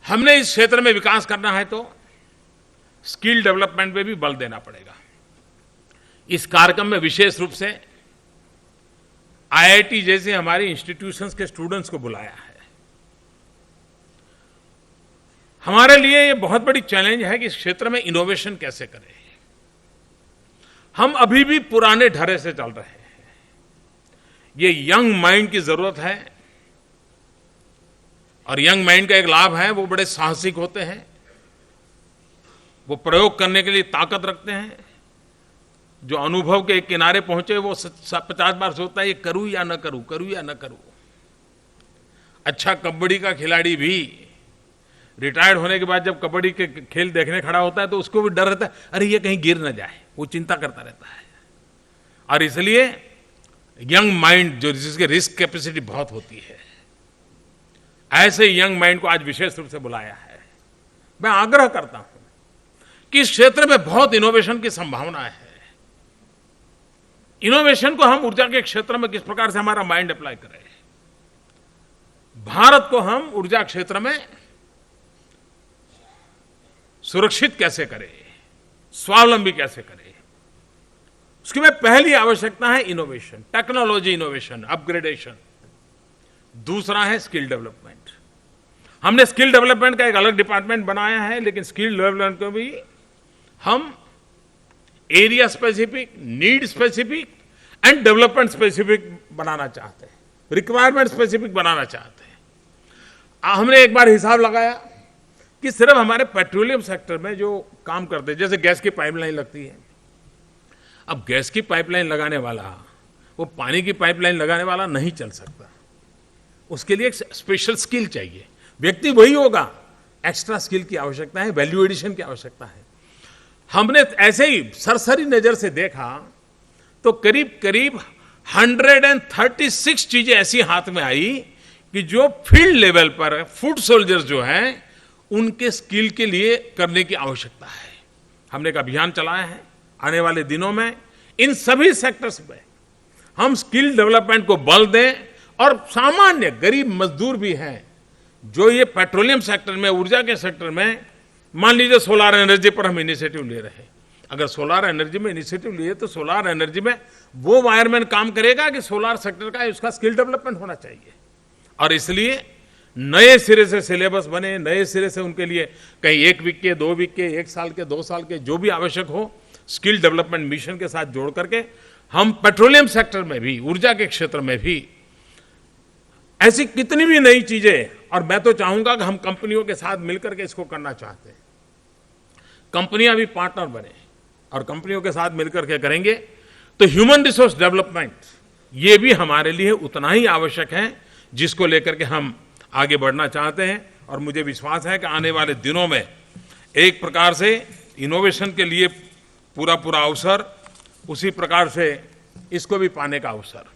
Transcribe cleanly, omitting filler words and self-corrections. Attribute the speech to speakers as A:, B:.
A: हमने इस क्षेत्र में विकास करना है तो स्किल डेवलपमेंट पे भी बल देना पड़ेगा। इस कार्यक्रम में विशेष रूप से आईआईटी जैसे हमारी इंस्टीट्यूशंस के स्टूडेंट्स को बुलाया है। हमारे लिए ये बहुत बड़ी चैलेंज है कि इस क्षेत्र में इनोवेशन कैसे करें। हम अभी भी पुराने ढर्रे से चल रहे हैं। ये यंग माइंड की जरूरत है और यंग माइंड का एक लाभ है, वो बड़े साहसिक होते हैं, वो प्रयोग करने के लिए ताकत रखते हैं। जो अनुभव के किनारे पहुंचे वो 50 बार सोचता है ये करूं या न करूं, करूं या न करूं। अच्छा कबड्डी का खिलाड़ी भी रिटायर्ड होने के बाद जब कबड्डी के खेल देखने खड़ा होता है तो उसको भी डर रहता है, अरे ये कहीं गिर न जाए, वो चिंता करता रहता है। और इसलिए यंग माइंड जो जिसके रिस्क कैपेसिटी बहुत होती है, ऐसे यंग माइंड को आज विशेष रूप से बुलाया है। मैं आग्रह करता हूं कि इस क्षेत्र में बहुत इनोवेशन की संभावना है। इनोवेशन को हम ऊर्जा के क्षेत्र में किस प्रकार से हमारा माइंड अप्लाई करें, भारत को हम ऊर्जा क्षेत्र में सुरक्षित कैसे करें, स्वावलंबी कैसे करें, उसकी में पहली आवश्यकता है इनोवेशन, टेक्नोलॉजी इनोवेशन, अपग्रेडेशन। दूसरा है स्किल डेवलपमेंट। हमने स्किल डेवलपमेंट का एक अलग डिपार्टमेंट बनाया है, लेकिन स्किल डेवलपमेंट को भी हम area specific, need specific and development specific बनाना चाहते हैं, रिक्वायरमेंट स्पेसिफिक बनाना चाहते हैं। हमने एक बार हिसाब लगाया कि सिर्फ हमारे पेट्रोलियम सेक्टर में जो काम करते हैं, जैसे गैस की पाइपलाइन लगती है, अब गैस की पाइपलाइन लगाने वाला वो पानी की पाइपलाइन लगाने वाला नहीं चल सकता। उसके लिए एक स्पेशल स्किल चाहिए, व्यक्ति वही होगा, एक्स्ट्रा स्किल की आवश्यकता है, वैल्यू एडिशन की आवश्यकता है। हमने ऐसे ही सरसरी नजर से देखा तो करीब करीब 136 चीजें ऐसी हाथ में आई कि जो फील्ड लेवल पर फूड सोल्जर्स जो हैं उनके स्किल के लिए करने की आवश्यकता है। हमने एक अभियान चलाया है। आने वाले दिनों में इन सभी सेक्टर्स में हम स्किल डेवलपमेंट को बल दें और सामान्य गरीब मजदूर भी हैं जो ये पेट्रोलियम सेक्टर में, ऊर्जा के सेक्टर में, मान लीजिए सोलार एनर्जी पर हम इनिशिएटिव ले रहे हैं। अगर सोलार एनर्जी में इनिशिएटिव लिए तो सोलार एनर्जी में वो वायरमैन काम करेगा कि सोलार सेक्टर का उसका स्किल डेवलपमेंट होना चाहिए। और इसलिए नए सिरे से सिलेबस बने, नए सिरे से उनके लिए कहीं 1 वीक के, 2 वीक के, 1 साल के, 2 साल के, जो भी आवश्यक हो, स्किल डेवलपमेंट मिशन के साथ जोड़ करके हम पेट्रोलियम सेक्टर में भी, ऊर्जा के क्षेत्र में भी ऐसी कितनी भी नई चीजें, और मैं तो चाहूंगा कि हम कंपनियों के साथ मिलकर के इसको करना चाहते हैं। कंपनियां भी पार्टनर बने और कंपनियों के साथ मिलकर के करेंगे तो ह्यूमन रिसोर्स डेवलपमेंट ये भी हमारे लिए उतना ही आवश्यक है जिसको लेकर के हम आगे बढ़ना चाहते हैं। और मुझे विश्वास है कि आने वाले दिनों में एक प्रकार से इनोवेशन के लिए पूरा अवसर, उसी प्रकार से इसको भी पाने का अवसर